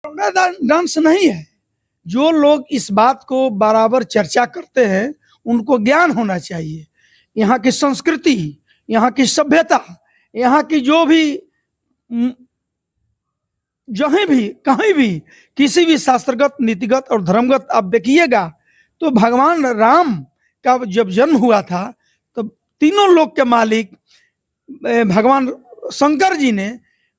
Dance नहीं है। जो लोग इस बात को बराबर चर्चा करते हैं उनको ज्ञान होना चाहिए। यहाँ की संस्कृति, यहाँ की सभ्यता, यहाँ की जो भी जहीं भी कहीं भी किसी भी शास्त्रगत, नीतिगत और धर्मगत आप देखिएगा तो भगवान राम का जब जन्म हुआ था तो तीनों लोक के मालिक भगवान शंकर जी ने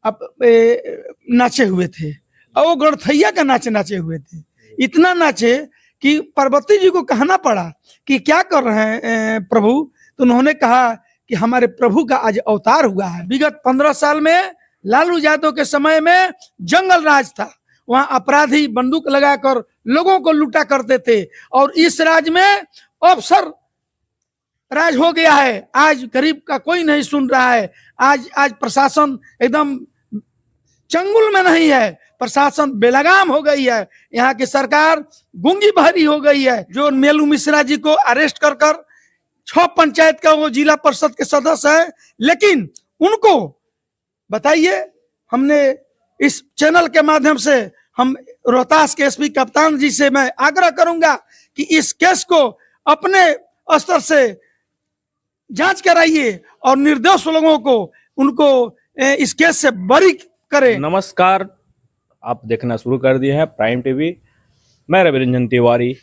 नाचे हुए थे और वो गणथैया का नाचे हुए थे। इतना नाचे कि पार्वती जी को कहना पड़ा कि क्या कर रहे हैं प्रभु, तो उन्होंने कहा कि हमारे प्रभु का आज अवतार हुआ है। विगत 15 साल में लालू यादव के समय में जंगल राज था, वहां अपराधी बंदूक लगाकर लोगों को लूटा करते थे और इस राज में अफसर राज हो गया है। आज गरीब का कोई नहीं सुन रहा है। आज प्रशासन एकदम चंगुल में नहीं है, प्रशासन बेलगाम हो गई है। यहाँ की सरकार गूंगी बहरी हो गई है। जो मेलू मिश्रा जी को अरेस्ट कर 6 पंचायत का वो जिला परिषद के सदस्य है, लेकिन उनको बताइए, हमने इस चैनल के माध्यम से हम रोहतास के एसपी कप्तान जी से मैं आग्रह करूंगा कि इस केस को अपने स्तर से जांच कराइए और निर्दोष लोगों को उनको इस केस से बरी करें। नमस्कार, आप देखना शुरू कर दिए हैं प्राइम टीवी। मैं रवि रंजन तिवारी।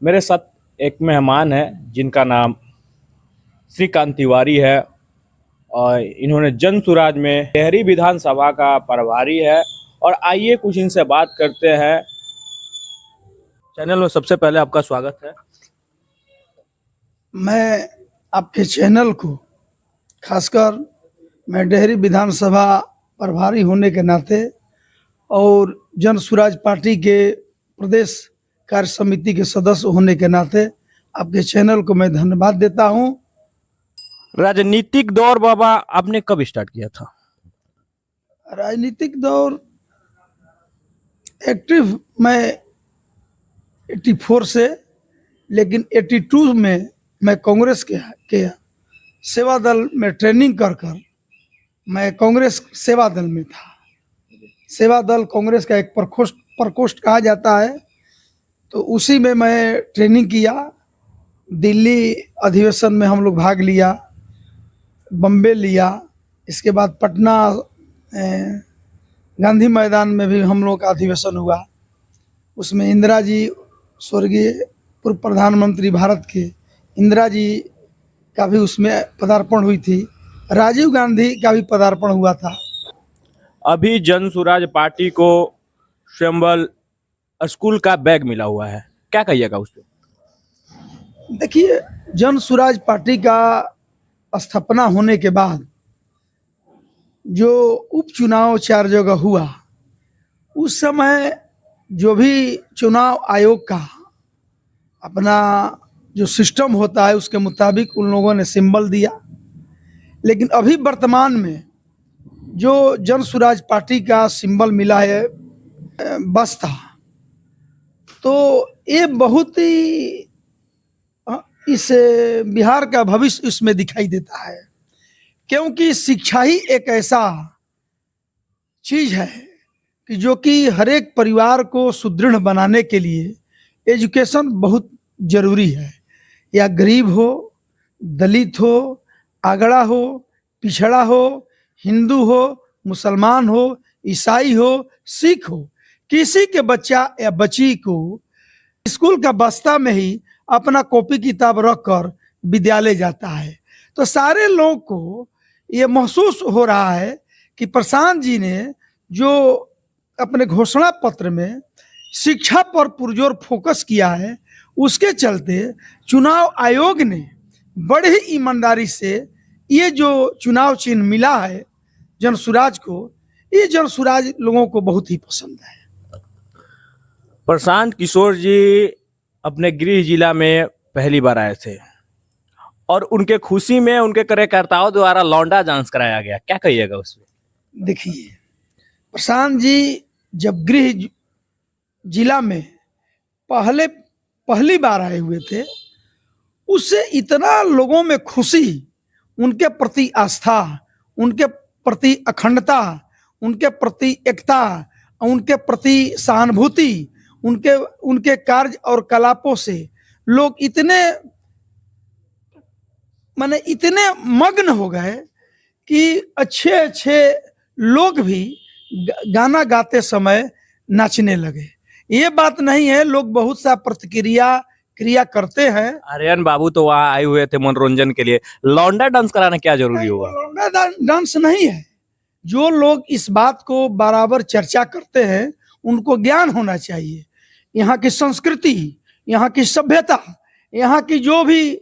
मेरे साथ एक मेहमान है जिनका नाम श्रीकांत तिवारी है और इन्होंने जन सुराज में डेहरी विधानसभा का प्रभारी है। और आइए कुछ इनसे बात करते हैं। चैनल में सबसे पहले आपका स्वागत है। मैं आपके चैनल को खासकर मैं डेहरी विधानसभा प्रभारी होने के नाते और जन सुराज पार्टी के प्रदेश कार्य समिति के सदस्य होने के नाते आपके चैनल को मैं धन्यवाद देता हूं। राजनीतिक दौर बाबा आपने कब स्टार्ट किया था? राजनीतिक दौर एक्टिव मैं 84 से, लेकिन 82 में मैं कांग्रेस के सेवा दल में ट्रेनिंग कर मैं कांग्रेस सेवा दल में था। सेवा दल कांग्रेस का एक प्रकोष्ठ कहा जाता है, तो उसी में मैं ट्रेनिंग किया। दिल्ली अधिवेशन में हम लोग भाग लिया, बम्बे लिया, इसके बाद पटना गांधी मैदान में भी हम लोग का अधिवेशन हुआ। उसमें इंदिरा जी, स्वर्गीय पूर्व प्रधानमंत्री भारत के इंदिरा जी का भी उसमें पदार्पण हुई थी। राजीव गांधी का भी पदार्पण हुआ था। अभी जन सुराज पार्टी को सिंबल स्कूल का बैग मिला हुआ है, क्या कहिएगा उस पर? देखिए, जन सुराज पार्टी का स्थापना होने के बाद जो उपचुनाव 4 जगह हुआ, उस समय जो भी चुनाव आयोग का अपना जो सिस्टम होता है उसके मुताबिक उन लोगों ने सिंबल दिया। लेकिन अभी वर्तमान में जो जन सुराज पार्टी का सिंबल मिला है बस्ता, तो ये बहुत ही इस बिहार का भविष्य इसमें दिखाई देता है, क्योंकि शिक्षा ही एक ऐसा चीज है कि जो कि हर एक परिवार को सुदृढ़ बनाने के लिए एजुकेशन बहुत जरूरी है। या गरीब हो, दलित हो, आगड़ा हो, पिछड़ा हो, हिंदू हो, मुसलमान हो, ईसाई हो, सिख हो, किसी के बच्चा या बच्ची को स्कूल का बस्ता में ही अपना कॉपी किताब रखकर विद्यालय जाता है। तो सारे लोगों को ये महसूस हो रहा है कि प्रशांत जी ने जो अपने घोषणा पत्र में शिक्षा पर पुरजोर फोकस किया है, उसके चलते चुनाव आयोग ने बड़े ही ईमानदारी से ये जो चुनाव चिन्ह मिला है जन सुराज को, ये जन सुराज लोगों को बहुत ही पसंद है। प्रशांत किशोर जी अपने गृह जिला में पहली बार आए थे और उनके खुशी में उनके कार्यकर्ताओं द्वारा लौंडा डांस कराया गया, क्या कहिएगा उसमें? देखिए, प्रशांत जी जब गृह जिला में पहली बार आए हुए थे, उससे इतना लोगों में खुशी, उनके प्रति आस्था, उनके प्रति अखंडता, उनके प्रति एकता उनके प्रति सहानुभूति, उनके उनके कार्य और कलापों से लोग इतने माने इतने मग्न हो गए कि अच्छे अच्छे लोग भी गाना गाते समय नाचने लगे। ये बात नहीं है, लोग बहुत सा क्रिया करते हैं। आर्यन बाबू तो वहाँ आए हुए थे मनोरंजन के लिए, लौंडा डांस कराना क्या जरूरी होगा? लौंडा डांस नहीं है। जो लोग इस बात को बराबर चर्चा करते हैं उनको ज्ञान होना चाहिए। यहाँ की संस्कृति, यहाँ की सभ्यता, यहाँ की जो भी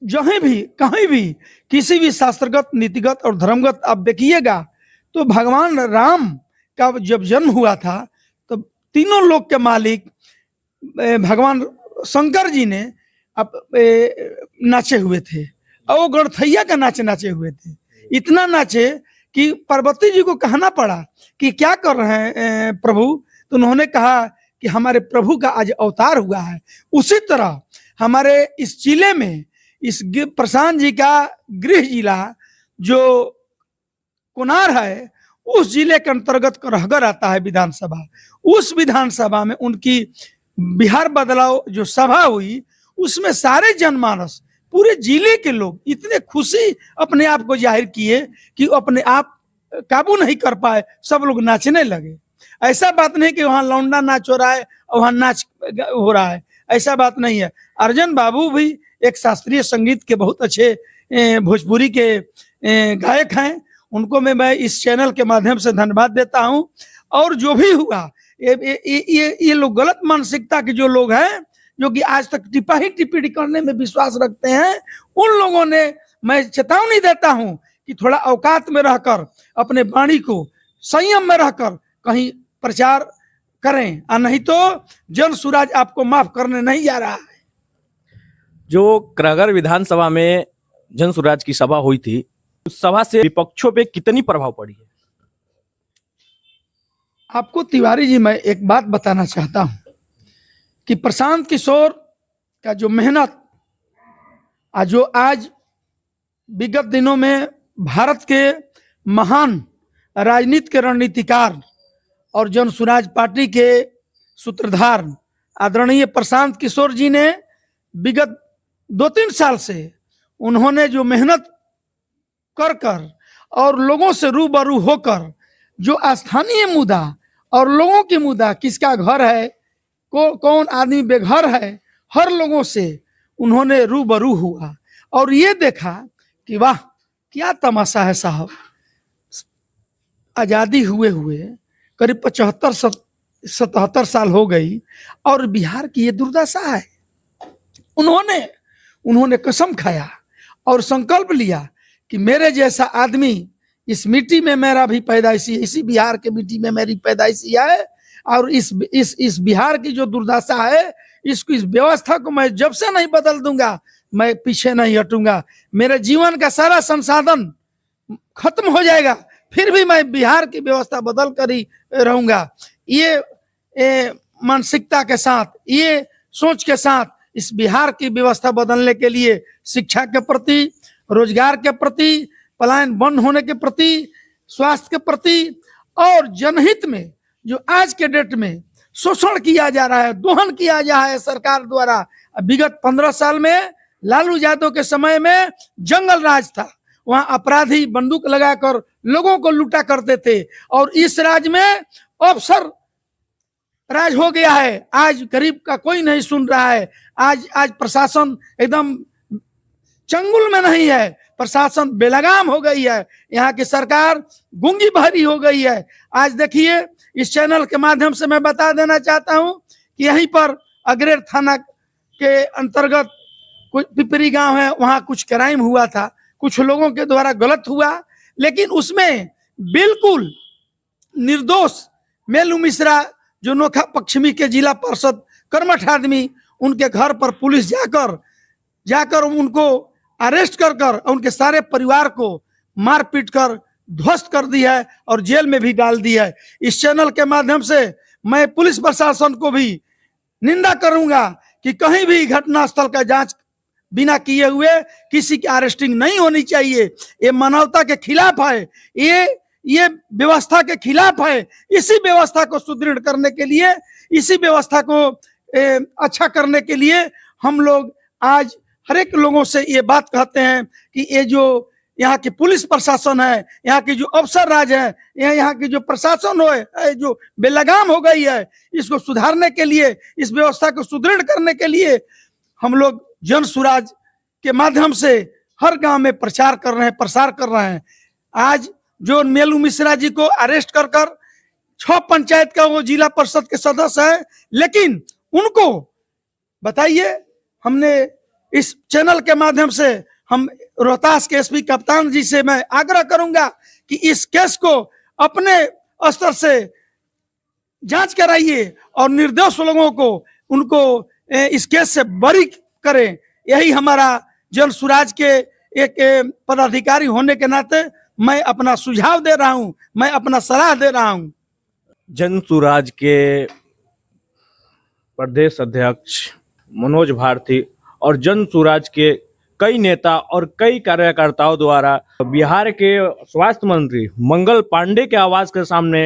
जहीं भी कहीं भी किसी भी शास्त्रगत, नीतिगत और धर्मगत आप देखिएगा तो भगवान राम का जब जन्म हुआ था तो तीनों लोक के मालिक भगवान शंकर जी ने नाचे हुए थे और वो गणथैया का नाचे हुए थे। इतना नाचे कि पार्वती जी को कहना पड़ा कि क्या कर रहे हैं प्रभु, तो उन्होंने कहा कि हमारे प्रभु का आज अवतार हुआ है। उसी तरह हमारे इस जिले में, इस प्रशांत जी का गृह जिला जो कुनार है, उस जिले के अंतर्गत करहगर आता है विधानसभा। उस विधानसभा में उनकी बिहार बदलाव जो सभा हुई, उसमें सारे जनमानस, पूरे जिले के लोग इतने खुशी अपने आप को जाहिर किए कि अपने आप काबू नहीं कर पाए, सब लोग नाचने लगे। ऐसा बात नहीं कि वहां लौंडा नाच हो रहा है और वहां नाच हो रहा है, ऐसा बात नहीं है। अर्जन बाबू भी एक शास्त्रीय संगीत के बहुत अच्छे भोजपुरी के गायक हैं, उनको मैं इस चैनल के माध्यम से धन्यवाद देता हूं। और जो भी हुआ, ये लोग गलत मानसिकता के जो लोग हैं, जो कि आज तक टिप्पणी करने में विश्वास रखते हैं, उन लोगों ने मैं चेतावनी देता हूं कि थोड़ा औकात में रहकर अपने वाणी को संयम में रहकर कहीं प्रचार करें, और नहीं तो जन सूरज आपको माफ करने नहीं जा रहा है। जो करहगर विधानसभा में जन स्वराज की सभा हुई थी, उस सभा से विपक्षों पे कितनी प्रभाव पड़ी है? आपको तिवारी जी मैं एक बात बताना चाहता हूं कि प्रशांत किशोर का जो मेहनत जो आज विगत दिनों में भारत के महान राजनीति के रणनीतिकार और जन स्वराज पार्टी के सूत्रधार आदरणीय प्रशांत किशोर जी ने विगत 2-3 साल से उन्होंने जो मेहनत कर और लोगों से रूबरू होकर जो स्थानीय मुद्दा और लोगों की मुद्दा, किसका घर है, कौन आदमी बेघर है, हर लोगों से उन्होंने रूबरू हुआ और ये देखा कि वाह क्या तमाशा है साहब। आजादी हुए करीब 75-77 साल हो गई और बिहार की ये दुर्दशा है। उन्होंने कसम खाया और संकल्प लिया कि मेरे जैसा आदमी, इस मिट्टी में मेरा भी पैदाइशी, इसी बिहार के मिट्टी में मेरी पैदाइशी है और इस बिहार की जो दुर्दशा है, इस व्यवस्था को मैं जब से नहीं बदल दूंगा, मैं पीछे नहीं हटूंगा। मेरे जीवन का सारा संसाधन खत्म हो जाएगा, फिर भी मैं बिहार की व्यवस्था बदल कर ही रहूंगा। ये मानसिकता के साथ, ये सोच के साथ इस बिहार की व्यवस्था बदलने के लिए शिक्षा के प्रति, रोजगार के प्रति, पलायन बंद होने के प्रति, स्वास्थ्य के प्रति और जनहित में जो आज के डेट में शोषण किया जा रहा है, दोहन किया जा रहा है सरकार द्वारा। विगत 15 साल में लालू यादव के समय में जंगल राज था, वहां अपराधी बंदूक लगाकर लोगों को लूटा करते थे और इस राज में अफसर राज हो गया है। आज गरीब का कोई नहीं सुन रहा है। आज प्रशासन एकदम चंगुल में नहीं है, प्रशासन बेलगाम हो गई है, यहाँ की सरकार गूंगी बहरी हो गई है। आज देखिए, इस चैनल के माध्यम से मैं बता देना चाहता हूं कि यहीं पर अग्रेर थाना के अंतर्गत कुछ पिपरी गांव है, वहां कुछ क्राइम हुआ था, कुछ लोगों के द्वारा गलत हुआ, लेकिन उसमें बिल्कुल निर्दोष मेलू मिश्रा जो नोखा पश्चिमी के जिला पार्षद कर्मठ आदमी, उनके घर पर पुलिस जाकर उनको अरेस्ट कर उनके सारे परिवार को मारपीट कर ध्वस्त कर दी है और जेल में भी डाल दी है। इस चैनल के माध्यम से मैं पुलिस प्रशासन को भी निंदा करूंगा कि कहीं भी घटनास्थल का जांच बिना किए हुए किसी की अरेस्टिंग नहीं होनी चाहिए। ये मानवता के खिलाफ है। ये व्यवस्था के खिलाफ है। इसी व्यवस्था को सुदृढ़ करने के लिए, इसी व्यवस्था को अच्छा करने के लिए हम लोग आज हर एक लोगों से ये बात कहते हैं कि ये जो यहाँ की पुलिस प्रशासन है, यहाँ की जो अफसर राज है, यहाँ की जो प्रशासन है जो बेलगाम हो गई है, इसको सुधारने के लिए, इस व्यवस्था को सुदृढ़ करने के लिए हम लोग जन सुराज के माध्यम से हर गांव में प्रचार कर रहे हैं, प्रसार कर रहे हैं। आज जो मेलू मिश्रा जी को अरेस्ट कर 6 पंचायत का वो जिला परिषद के सदस्य है, लेकिन उनको बताइए, हमने इस चैनल के माध्यम से हम रोहतास के एसपी कप्तान जी से मैं आग्रह करूंगा कि इस केस को अपने स्तर से जांच कराइए और निर्दोष लोगों को उनको इस केस से बरी करें। यही हमारा जन सुराज के एक पदाधिकारी होने के नाते मैं अपना सुझाव दे रहा हूं, मैं अपना सलाह दे रहा हूं। जन सुराज के प्रदेश अध्यक्ष मनोज भारती और जन सुराज के कई नेता और कई कार्यकर्ताओं द्वारा बिहार के स्वास्थ्य मंत्री मंगल पांडे के आवास के सामने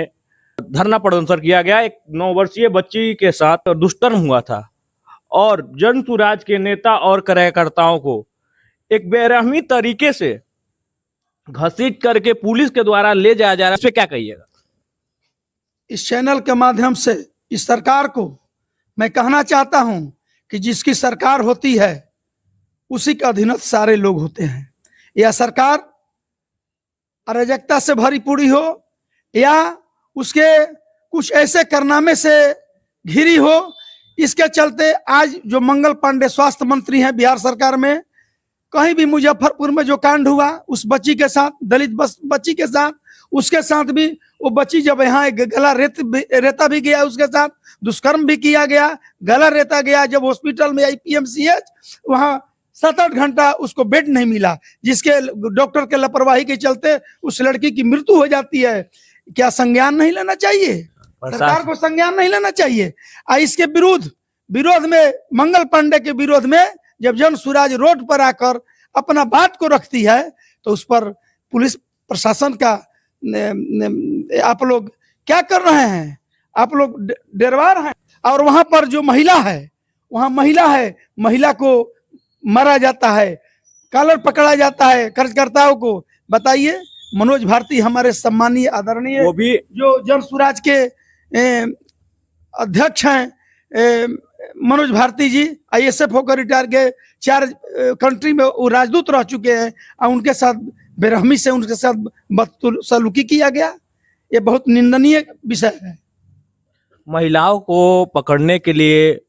धरना प्रदर्शन किया गया। एक 9 वर्षीय बच्ची के साथ दुष्कर्म हुआ था और जन सुराज के नेता और कार्यकर्ताओं को एक बेरहमी तरीके से घसीट करके पुलिस के द्वारा ले जाया जा रहा है। इस पे क्या कहिएगा? इस चैनल के माध्यम से इस सरकार को मैं कहना चाहता हूं कि जिसकी सरकार होती है उसी के अधीनस्थ सारे लोग होते हैं। यह सरकार अराजकता से भरी पूरी हो या उसके कुछ ऐसे कारनामे से घिरी हो, इसके चलते आज जो मंगल पांडे स्वास्थ्य मंत्री हैं बिहार सरकार में, कहीं भी मुजफ्फरपुर में जो कांड हुआ उस बच्ची के साथ, दलित बच्ची के साथ, उसके साथ भी वो बच्ची जब यहाँ गला रेता भी गया, उसके साथ दुष्कर्म भी किया गया, गला रेता गया। जब हॉस्पिटल में आई PMCH, वहाँ 7-8 घंटा उसको बेड नहीं मिला, जिसके डॉक्टर के लापरवाही के चलते उस लड़की की मृत्यु हो जाती है। क्या संज्ञान नहीं लेना चाहिए? सरकार को संज्ञान नहीं लेना चाहिए? इसके विरोध में, मंगल पांडे के विरोध में जब जन सुराज रोड पर आकर अपना बात को रखती है तो उस पर पुलिस प्रशासन का आप लोग क्या कर रहे हैं? आप लोग डरवा रहे हैं। और वहां पर जो महिला है, वहां महिला को मारा जाता है, कॉलर पकड़ा जाता है कार्यकर्ताओं को। बताइए, मनोज भारती हमारे सम्मानीय आदरणीय वो भी जो जन सुराज के अध्यक्ष हैं, मनोज भारती जी ISF होकर रिटायर के 4 कंट्री में वो राजदूत रह चुके हैं और उनके साथ बेरहमी से उनके साथ बदसलूकी किया गया। ये बहुत निंदनीय विषय है। महिलाओं को पकड़ने के लिए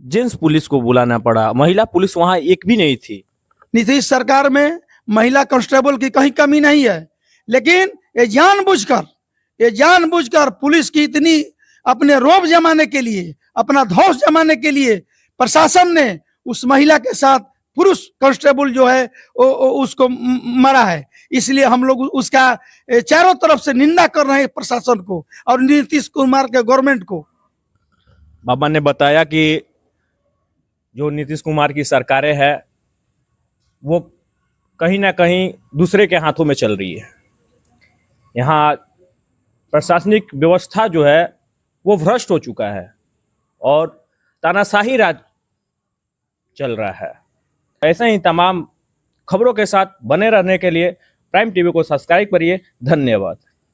जेंट्स पुलिस को बुलाना पड़ा, महिला पुलिस वहां एक भी नहीं थी। नीतीश सरकार में महिला कांस्टेबल की कहीं कमी नहीं है, लेकिन ये जानबूझकर पुलिस की इतनी अपने रोब जमाने के लिए, अपना धौस जमाने के लिए प्रशासन ने उस महिला के साथ पुरुष कांस्टेबल जो है उसको मरा है। इसलिए हम लोग उसका चारों तरफ से निंदा कर रहे हैं प्रशासन को और नीतीश कुमार के गवर्नमेंट को। बाबा ने बताया कि जो नीतीश कुमार की सरकारें हैं वो कहीं ना कहीं दूसरे के हाथों में चल रही है। यहाँ प्रशासनिक व्यवस्था जो है वो भ्रष्ट हो चुका है और तानाशाही राज चल रहा है। ऐसे ही तमाम खबरों के साथ बने रहने के लिए प्राइम टीवी को सब्सक्राइब करिए। धन्यवाद।